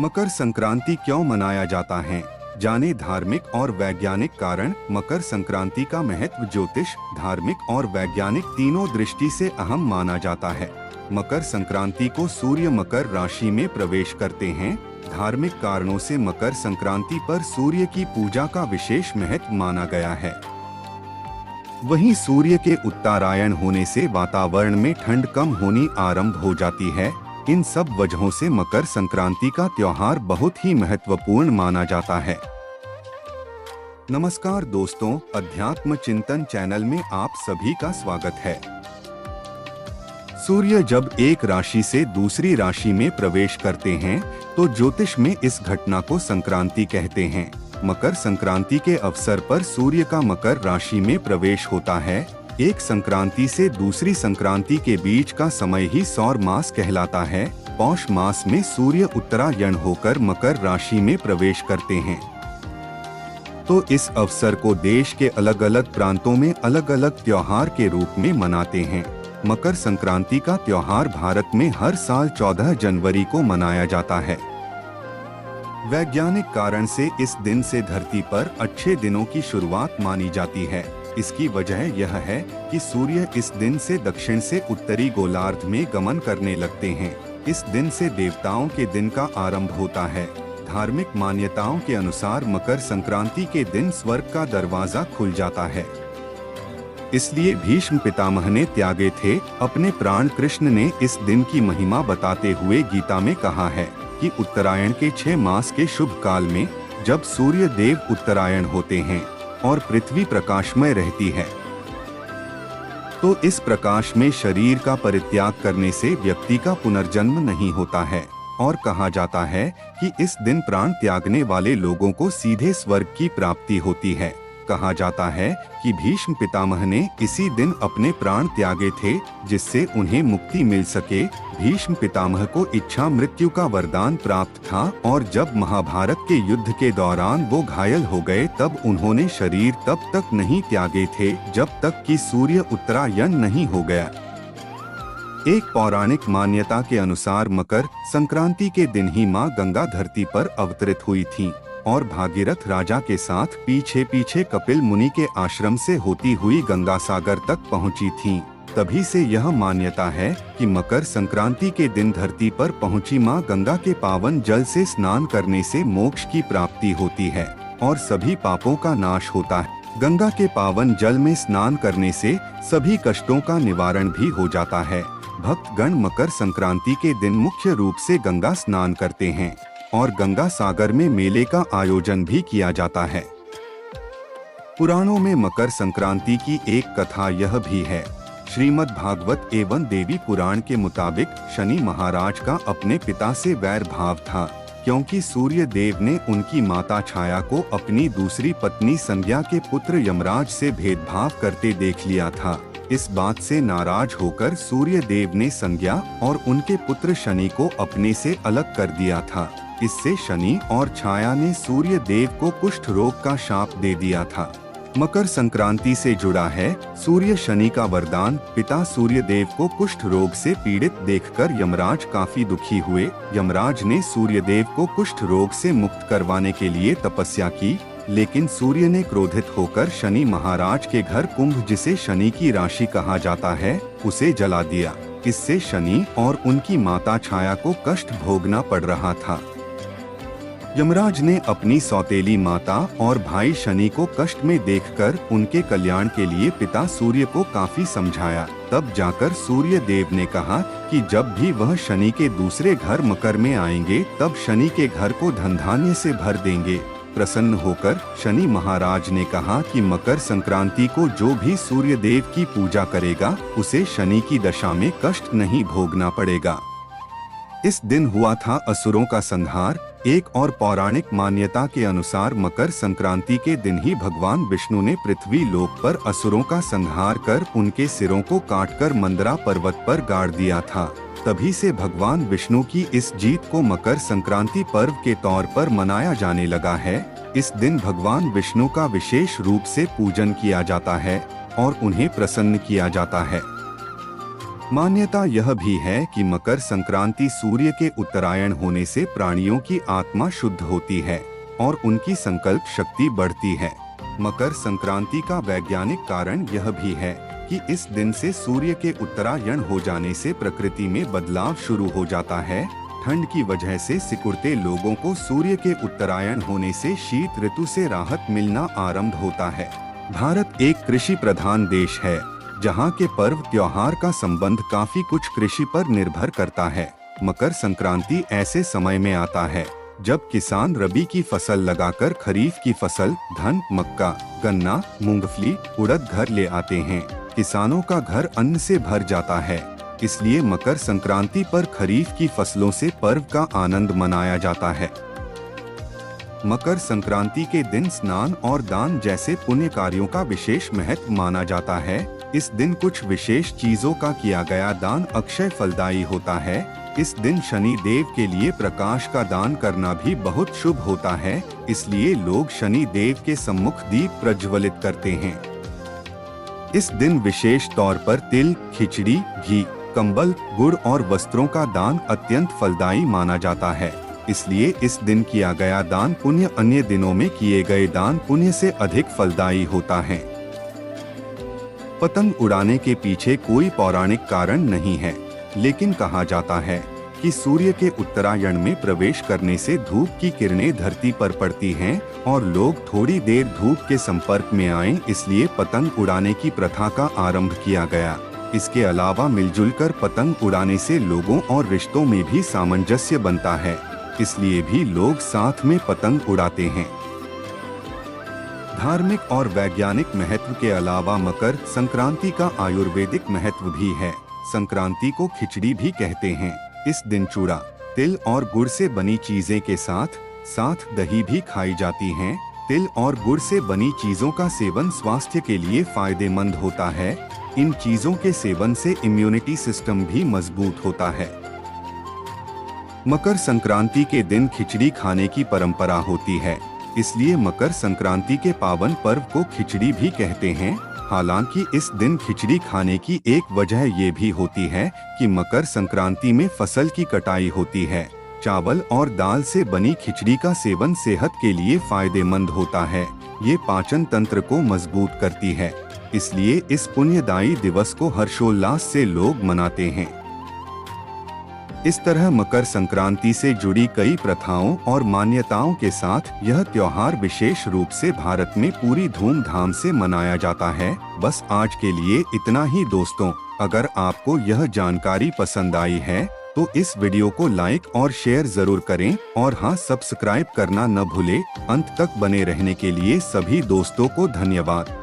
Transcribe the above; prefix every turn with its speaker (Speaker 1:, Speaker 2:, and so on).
Speaker 1: मकर संक्रांति क्यों मनाया जाता है? जाने धार्मिक और वैज्ञानिक कारण। मकर संक्रांति का महत्व ज्योतिष, धार्मिक और वैज्ञानिक तीनों दृष्टि से अहम माना जाता है। मकर संक्रांति को सूर्य मकर राशि में प्रवेश करते हैं। धार्मिक कारणों से मकर संक्रांति पर सूर्य की पूजा का विशेष महत्व माना गया है। वहीं सूर्य के उत्तरायण होने से वातावरण में ठंड कम होनी आरंभ हो जाती है। इन सब वजहों से मकर संक्रांति का त्योहार बहुत ही महत्वपूर्ण माना जाता है। नमस्कार दोस्तों, अध्यात्म चिंतन चैनल में आप सभी का स्वागत है। सूर्य जब एक राशि से दूसरी राशि में प्रवेश करते हैं तो ज्योतिष में इस घटना को संक्रांति कहते हैं। मकर संक्रांति के अवसर पर सूर्य का मकर राशि में प्रवेश होता है। एक संक्रांति से दूसरी संक्रांति के बीच का समय ही सौर मास कहलाता है। पौष मास में सूर्य उत्तरायण होकर मकर राशि में प्रवेश करते हैं। तो इस अवसर को देश के अलग अलग प्रांतों में अलग अलग त्योहार के रूप में मनाते हैं। मकर संक्रांति का त्योहार भारत में हर साल 14 जनवरी को मनाया जाता है। वैज्ञानिक कारण से इस दिन से धरती पर अच्छे दिनों की शुरुआत मानी जाती है। इसकी वजह यह है कि सूर्य इस दिन से दक्षिण से उत्तरी गोलार्ध में गमन करने लगते हैं। इस दिन से देवताओं के दिन का आरंभ होता है। धार्मिक मान्यताओं के अनुसार मकर संक्रांति के दिन स्वर्ग का दरवाजा खुल जाता है। इसलिए भीष्म पितामह ने त्यागे थे अपने प्राण। कृष्ण ने इस दिन की महिमा बताते हुए गीता में कहा है कि उत्तरायण के 6 मास के शुभ काल में जब सूर्य देव उत्तरायण होते हैं और पृथ्वी प्रकाशमय रहती है, तो इस प्रकाश में शरीर का परित्याग करने से व्यक्ति का पुनर्जन्म नहीं होता है। और कहा जाता है कि इस दिन प्राण त्यागने वाले लोगों को सीधे स्वर्ग की प्राप्ति होती है। कहा जाता है कि भीष्म पितामह ने इसी दिन अपने प्राण त्यागे थे जिससे उन्हें मुक्ति मिल सके। भीष्म पितामह को इच्छा मृत्यु का वरदान प्राप्त था और जब महाभारत के युद्ध के दौरान वो घायल हो गए तब उन्होंने शरीर तब तक नहीं त्यागे थे जब तक कि सूर्य उत्तरायण नहीं हो गया। एक पौराणिक मान्यता के अनुसार मकर संक्रांति के दिन ही मां गंगा धरती पर अवतरित हुई थीं और भागीरथ राजा के साथ पीछे पीछे कपिल मुनि के आश्रम से होती हुई गंगा सागर तक पहुंची थीं। तभी से यह मान्यता है कि मकर संक्रांति के दिन धरती पर पहुंची मां गंगा के पावन जल से स्नान करने से मोक्ष की प्राप्ति होती है और सभी पापों का नाश होता है। गंगा के पावन जल में स्नान करने से सभी कष्टों का निवारण भी हो जाता है। भक्तगण मकर संक्रांति के दिन मुख्य रूप से गंगा स्नान करते हैं और गंगा सागर में मेले का आयोजन भी किया जाता है। पुराणों में मकर संक्रांति की एक कथा यह भी है। श्रीमद् भागवत एवं देवी पुराण के मुताबिक शनि महाराज का अपने पिता से वैर भाव था, क्योंकि सूर्य देव ने उनकी माता छाया को अपनी दूसरी पत्नी संज्ञा के पुत्र यमराज से भेदभाव करते देख लिया था। इस बात से नाराज होकर सूर्य देव ने संज्ञा और उनके पुत्र शनि को अपने से अलग कर दिया था। इससे शनि और छाया ने सूर्य देव को कुष्ठ रोग का शाप दे दिया था। मकर संक्रांति से जुड़ा है सूर्य शनि का वरदान। पिता सूर्य देव को कुष्ठ रोग से पीड़ित देखकर यमराज काफी दुखी हुए। यमराज ने सूर्य देव को कुष्ठ रोग से मुक्त करवाने के लिए तपस्या की, लेकिन सूर्य ने क्रोधित होकर शनि महाराज के घर कुंभ, जिसे शनि की राशि कहा जाता है, उसे जला दिया। इससे शनि और उनकी माता छाया को कष्ट भोगना पड़ रहा था। यमराज ने अपनी सौतेली माता और भाई शनि को कष्ट में देखकर उनके कल्याण के लिए पिता सूर्य को काफी समझाया। तब जाकर सूर्य देव ने कहा कि जब भी वह शनि के दूसरे घर मकर में आएंगे तब शनि के घर को धन धान्य से भर देंगे। प्रसन्न होकर शनि महाराज ने कहा कि मकर संक्रांति को जो भी सूर्य देव की पूजा करेगा उसे शनि की दशा में कष्ट नहीं भोगना पड़ेगा। इस दिन हुआ था असुरों का संहार। एक और पौराणिक मान्यता के अनुसार मकर संक्रांति के दिन ही भगवान विष्णु ने पृथ्वी लोक पर असुरों का संहार कर उनके सिरों को काटकर मंदरा पर्वत पर गाड़ दिया था। तभी से भगवान विष्णु की इस जीत को मकर संक्रांति पर्व के तौर पर मनाया जाने लगा है। इस दिन भगवान विष्णु का विशेष रूप से पूजन किया जाता है और उन्हें प्रसन्न किया जाता है। मान्यता यह भी है कि मकर संक्रांति सूर्य के उत्तरायण होने से प्राणियों की आत्मा शुद्ध होती है और उनकी संकल्प शक्ति बढ़ती है। मकर संक्रांति का वैज्ञानिक कारण यह भी है कि इस दिन से सूर्य के उत्तरायण हो जाने से प्रकृति में बदलाव शुरू हो जाता है। ठंड की वजह से सिकुड़ते लोगों को सूर्य के उत्तरायण होने से शीत ऋतु से राहत मिलना आरंभ होता है। भारत एक कृषि प्रधान देश है, जहाँ के पर्व त्योहार का संबंध काफी कुछ कृषि पर निर्भर करता है। मकर संक्रांति ऐसे समय में आता है जब किसान रबी की फसल लगाकर खरीफ की फसल धान, मक्का, गन्ना, मूंगफली, उड़द घर ले आते हैं। किसानों का घर अन्न से भर जाता है, इसलिए मकर संक्रांति पर खरीफ की फसलों से पर्व का आनंद मनाया जाता है। मकर संक्रांति के दिन स्नान और दान जैसे पुण्य कार्यों का विशेष महत्व माना जाता है। इस दिन कुछ विशेष चीजों का किया गया दान अक्षय फलदायी होता है। इस दिन शनि देव के लिए प्रकाश का दान करना भी बहुत शुभ होता है, इसलिए लोग शनि देव के सम्मुख दीप प्रज्वलित करते हैं। इस दिन विशेष तौर पर तिल, खिचड़ी, घी, कंबल, गुड़ और वस्त्रों का दान अत्यंत फलदायी माना जाता है, इसलिए इस दिन किया गया दान पुण्य अन्य दिनों में किए गए दान पुण्य से अधिक फलदायी होता है। पतंग उड़ाने के पीछे कोई पौराणिक कारण नहीं है, लेकिन कहा जाता है कि सूर्य के उत्तरायण में प्रवेश करने से धूप की किरणें धरती पर पड़ती हैं और लोग थोड़ी देर धूप के संपर्क में आएं, इसलिए पतंग उड़ाने की प्रथा का आरंभ किया गया। इसके अलावा मिलजुल कर पतंग उड़ाने से लोगों और रिश्तों में भी सामंजस्य बनता है, इसलिए भी लोग साथ में पतंग उड़ाते हैं। धार्मिक और वैज्ञानिक महत्व के अलावा मकर संक्रांति का आयुर्वेदिक महत्व भी है। संक्रांति को खिचड़ी भी कहते हैं। इस दिन चूड़ा, तिल और गुड़ से बनी चीजें के साथ साथ दही भी खाई जाती हैं। तिल और गुड़ से बनी चीजों का सेवन स्वास्थ्य के लिए फायदेमंद होता है। इन चीजों के सेवन से इम्यूनिटी सिस्टम भी मजबूत होता है। मकर संक्रांति के दिन खिचड़ी खाने की परंपरा होती है, इसलिए मकर संक्रांति के पावन पर्व को खिचड़ी भी कहते हैं। हालांकि इस दिन खिचड़ी खाने की एक वजह ये भी होती है कि मकर संक्रांति में फसल की कटाई होती है। चावल और दाल से बनी खिचड़ी का सेवन सेहत के लिए फायदेमंद होता है। ये पाचन तंत्र को मजबूत करती है, इसलिए इस पुण्यदायी दिवस को हर्षोल्लास से लोग मनाते हैं। इस तरह मकर संक्रांति से जुड़ी कई प्रथाओं और मान्यताओं के साथ यह त्योहार विशेष रूप से भारत में पूरी धूमधाम से मनाया जाता है। बस आज के लिए इतना ही दोस्तों। अगर आपको यह जानकारी पसंद आई है तो इस वीडियो को लाइक और शेयर जरूर करें और हाँ, सब्सक्राइब करना न भूलें। अंत तक बने रहने के लिए सभी दोस्तों को धन्यवाद।